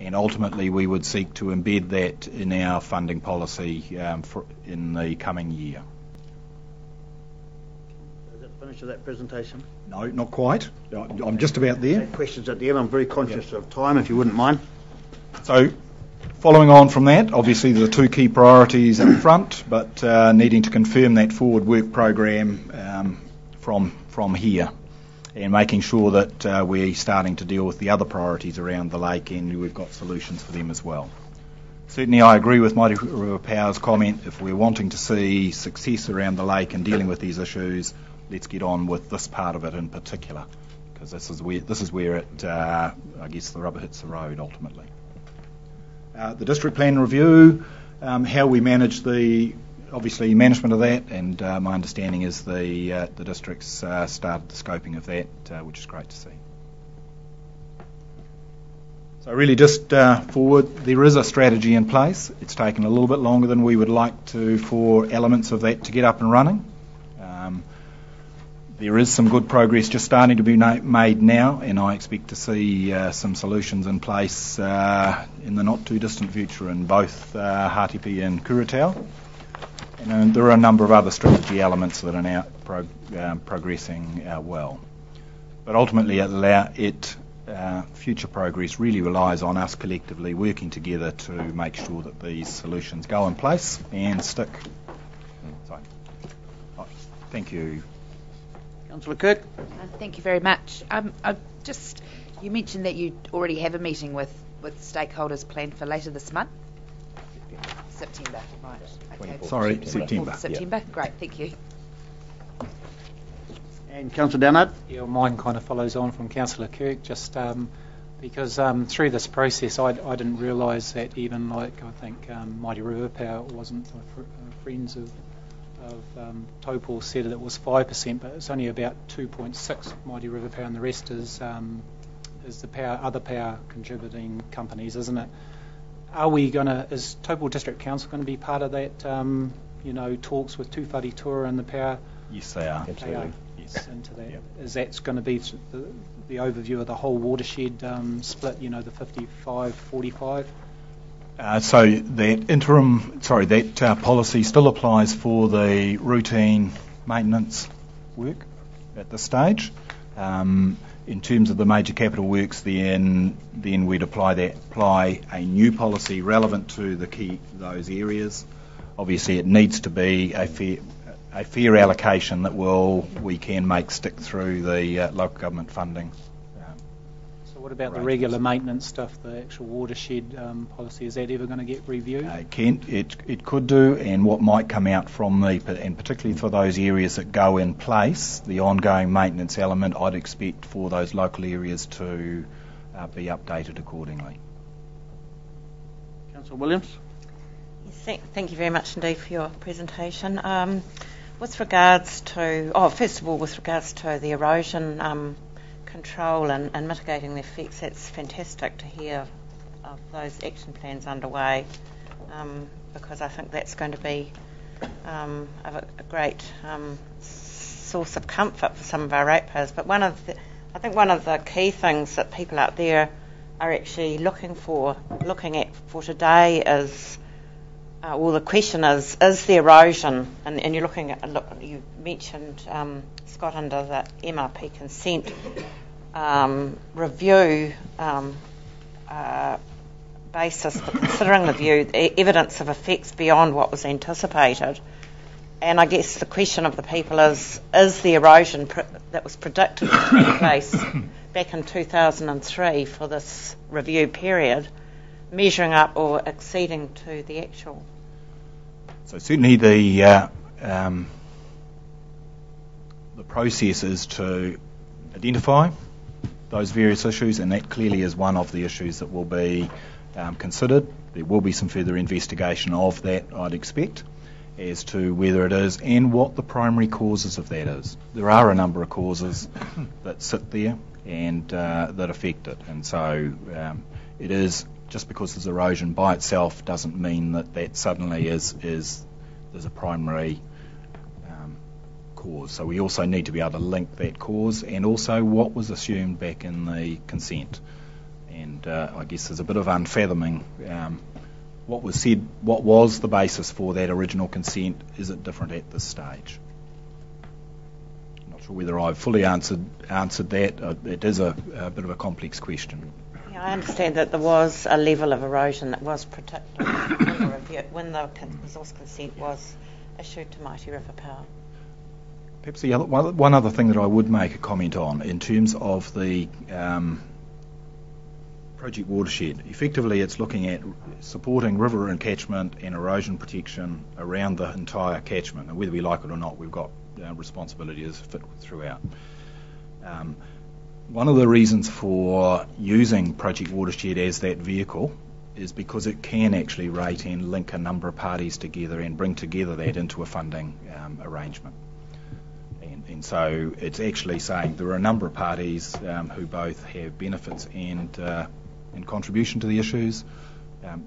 and ultimately we would seek to embed that in our funding policy in the coming year. Is that finished with that presentation? No, not quite. I'm just about there. Questions at the end. I'm very conscious of time, if you wouldn't mind. So, following on from that, obviously there are two key priorities up front, but needing to confirm that forward work program from here, and making sure that we're starting to deal with the other priorities around the lake, and we've got solutions for them as well. Certainly I agree with Mighty River Power's comment. If we're wanting to see success around the lake and dealing with these issues, let's get on with this part of it in particular, because this is where it, I guess, the rubber hits the road ultimately. The district plan review, how we manage the obviously management of that, and my understanding is the district's started the scoping of that, which is great to see. So really just forward, there is a strategy in place. It's taken a little bit longer than we would like to for elements of that to get up and running. There is some good progress just starting to be made now, and I expect to see some solutions in place in the not too distant future in both Hātepe and Kuratau. And there are a number of other strategy elements that are now progressing well. But ultimately, future progress really relies on us collectively working together to make sure that these solutions go in place and stick. So, thank you. Councillor Kirk. Thank you very much. You mentioned that you already have a meeting with stakeholders planned for later this month. September, right? Okay. Sorry, September. September. Yeah. Great, thank you. And Councillor Downard. Yeah, mine kind of follows on from Councillor Kirk, just because through this process I didn't realise that even I think Mighty River Power wasn't friends of Taupo said that it was 5%, but it's only about 2.6 Mighty River Power, and the rest is the other power contributing companies, isn't it? Is Taupo District Council going to be part of that, talks with Tūwhare and the power? Yes, they are. Absolutely. Yes. Into that. Yep. Is that going to be the overview of the whole watershed split, the 55-45? So that policy still applies for the routine maintenance work at this stage. In terms of the major capital works, then we'd apply a new policy relevant to those areas. Obviously, it needs to be a fair allocation that we can make stick through the local government funding. So what about the regular maintenance stuff, the actual watershed policy? Is that ever going to get reviewed? It could do, and what might come out from and particularly for those areas that go in place, the ongoing maintenance element, I'd expect for those local areas to be updated accordingly. Councillor Williams. Yes, thank you very much indeed for your presentation. With regards to the erosion control and mitigating the effects, it's fantastic to hear of those action plans underway, because I think that's going to be a great source of comfort for some of our ratepayers. But I think one of the key things that people out there are actually looking at for today is, the question is the erosion, and you're looking at, you mentioned, Scott, under the MRP consent review basis for considering the evidence of effects beyond what was anticipated. And I guess the question of the people is the erosion that was predicted to take place back in 2003 for this review period measuring up or exceeding to the actual? So certainly the process is to identify those various issues, and that clearly is one of the issues that will be considered. There will be some further investigation of that, I'd expect, as to whether it is and what the primary causes of that is. There are a number of causes that sit there and that affect it, and so it is, just because there's erosion by itself doesn't mean that suddenly there's a primary cause. So we also need to be able to link that cause and also what was assumed back in the consent. And I guess there's a bit of unfathoming what was said, what was the basis for that original consent, is it different at this stage? Not sure whether I've fully answered that. It is a bit of a complex question. Yeah, I understand that there was a level of erosion that was protected when the resource consent was issued to Mighty River Power. Perhaps the one other thing that I would make a comment on in terms of the project watershed. Effectively, it's looking at supporting river encatchment and erosion protection around the entire catchment. And whether we like it or not, we've got responsibility as fit throughout. One of the reasons for using project watershed as that vehicle is because it can actually rate and link a number of parties together and bring together that into a funding arrangement. And so it's actually saying there are a number of parties who both have benefits and contribution to the issues.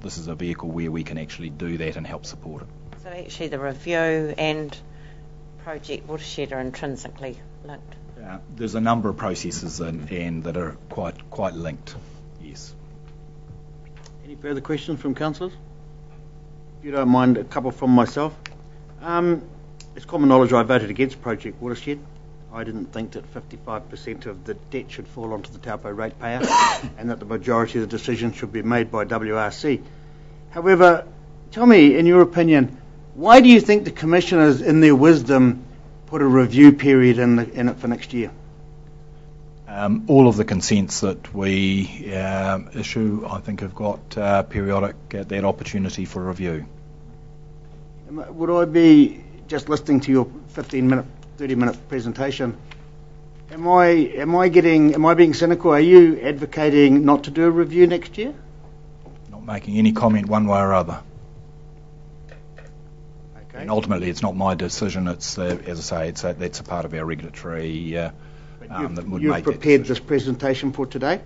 This is a vehicle where we can actually do that and help support it. So actually the review and project watershed are intrinsically linked? There's a number of processes and that are quite linked, yes. Any further questions from councillors? If you don't mind, a couple from myself. It's common knowledge I voted against Project Watershed. I didn't think that 55% of the debt should fall onto the Taupo ratepayer and that the majority of the decision should be made by WRC. However, tell me, in your opinion, why do you think the commissioners, in their wisdom, put a review period in it for next year? All of the consents that we issue, I think, have got periodic that opportunity for review. Would I be just listening to your 15-minute, 30-minute presentation? Am I being cynical? Are you advocating not to do a review next year? Not making any comment one way or other. Okay. And ultimately, it's not my decision. It's, as I say, that's a part of our regulatory that would you've make prepared that this presentation for today?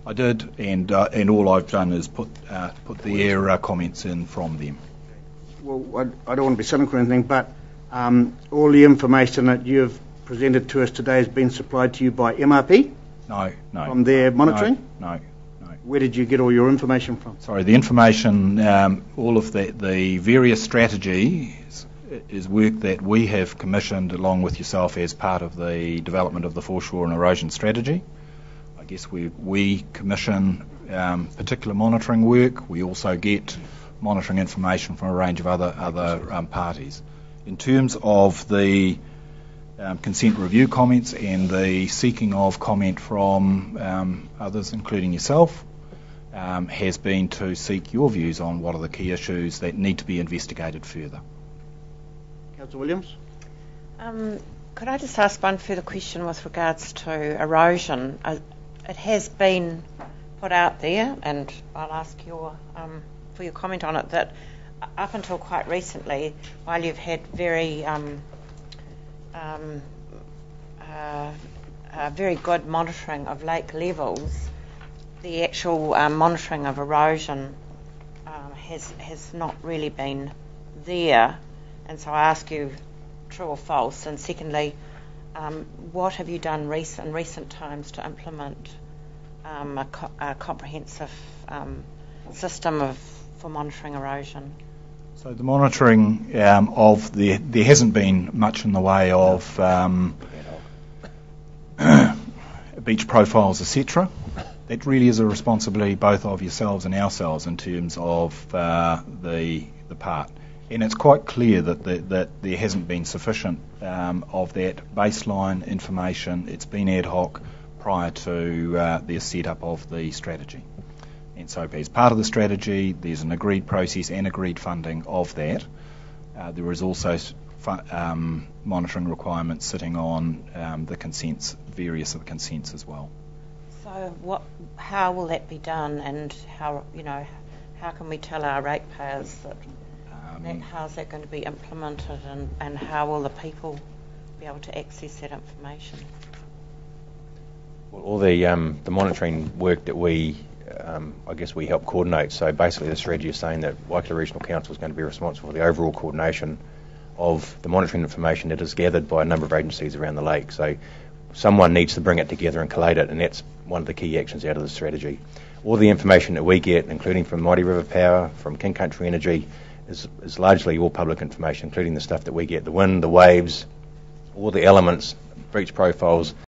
I did, and all I've done is put their comments in from them. Well, I don't want to be cynical or anything, but all the information that you've presented to us today has been supplied to you by MRP? No. From their monitoring? No. Where did you get all your information from? Sorry, the information, all of the various strategies is work that we have commissioned along with yourself as part of the development of the foreshore and erosion strategy. I guess we commission particular monitoring work. We also get monitoring information from a range of other parties. In terms of the consent review comments and the seeking of comment from others, including yourself, has been to seek your views on what are the key issues that need to be investigated further. Councillor Williams? Could I just ask one further question with regards to erosion? It has been put out there, and I'll ask for your comment on it, that up until quite recently, while you've had very good monitoring of lake levels, the actual monitoring of erosion has not really been there. And so I ask you, true or false? And secondly, what have you done in recent times to implement a comprehensive system for monitoring erosion? So the monitoring there hasn't been much in the way of beach profiles, etc. That really is a responsibility both of yourselves and ourselves in terms of the part. And it's quite clear that there hasn't been sufficient of that baseline information. It's been ad hoc prior to the setup of the strategy. And so as part of the strategy, there's an agreed process and agreed funding of that. There is also monitoring requirements sitting on the consents, various of the consents as well. So how will that be done, and how can we tell our ratepayers that how's that going to be implemented, and how will the people be able to access that information? Well, all the monitoring work that we help coordinate. So basically the strategy is saying that Waikato Regional Council is going to be responsible for the overall coordination of the monitoring information that is gathered by a number of agencies around the lake. So someone needs to bring it together and collate it, and that's one of the key actions out of the strategy. all the information that we get, including from Mighty River Power, from King Country Energy, is largely all public information, including the stuff that we get, the wind, the waves, all the elements, breach profiles,